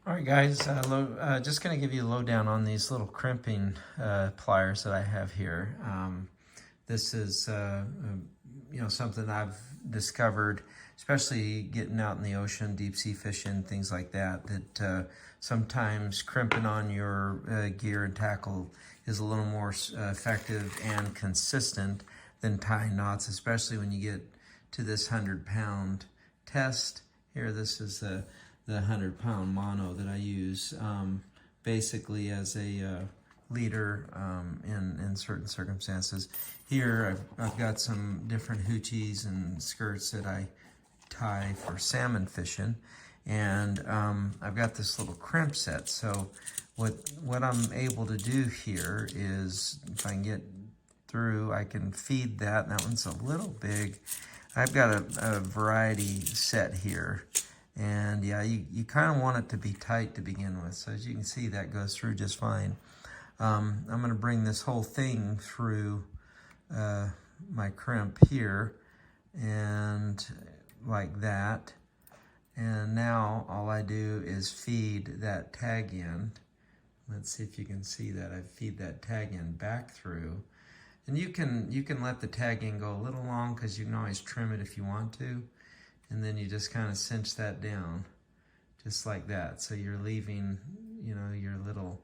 All right, guys, just going to give you a lowdown on these little crimping pliers that I have here. This is, something I've discovered, especially getting out in the ocean, deep sea fishing, things like that, that sometimes crimping on your gear and tackle is a little more effective and consistent than tying knots, especially when you get to this 100-pound test. Here, this is the 100-pound mono that I use basically as a leader in certain circumstances. Here I've got some different hoochies and skirts that I tie for salmon fishing, and I've got this little crimp set. So what I'm able to do here is, if I can get through, I can feed that. That one's a little big. I've got a variety set here. And yeah, you kind of want it to be tight to begin with. So as you can see, that goes through just fine. I'm going to bring this whole thing through my crimp here, and like that. And now all I do is feed that tag end. Let's see if you can see that. I feed that tag end back through. And you can let the tag end go a little long, because you can always trim it if you want to. And then you just kind of cinch that down, just like that. So you're leaving, your little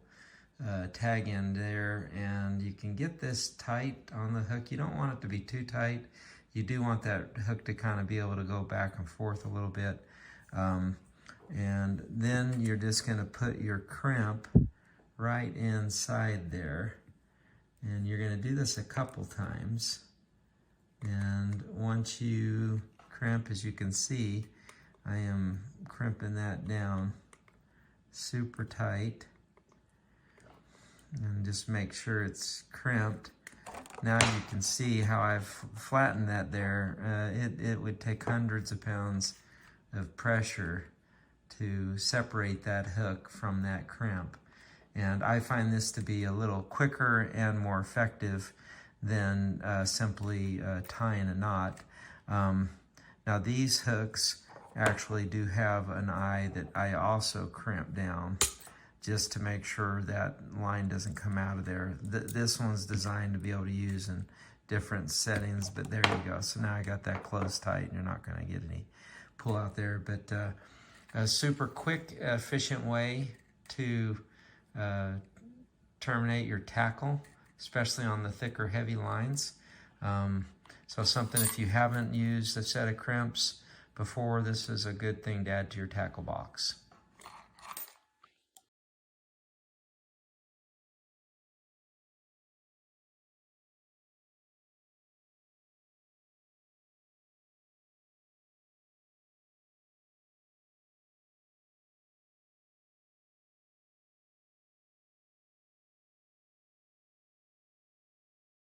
tag end there, and you can get this tight on the hook. You don't want it to be too tight. You do want that hook to kind of be able to go back and forth a little bit. And then you're just going to put your crimp right inside there. And you're going to do this a couple times. And once you crimp, as you can see, I am crimping that down super tight, and just make sure it's crimped. Now you can see how I've flattened that there. It would take hundreds of pounds of pressure to separate that hook from that crimp, and I find this to be a little quicker and more effective than simply tying a knot. Now these hooks actually do have an eye that I also crimp down, just to make sure that line doesn't come out of there. This one's designed to be able to use in different settings, but there you go. So now I got that closed tight, and you're not going to get any pull out there. But a super quick, efficient way to terminate your tackle, especially on the thicker, heavy lines. So something, if you haven't used a set of crimps before, this is a good thing to add to your tackle box.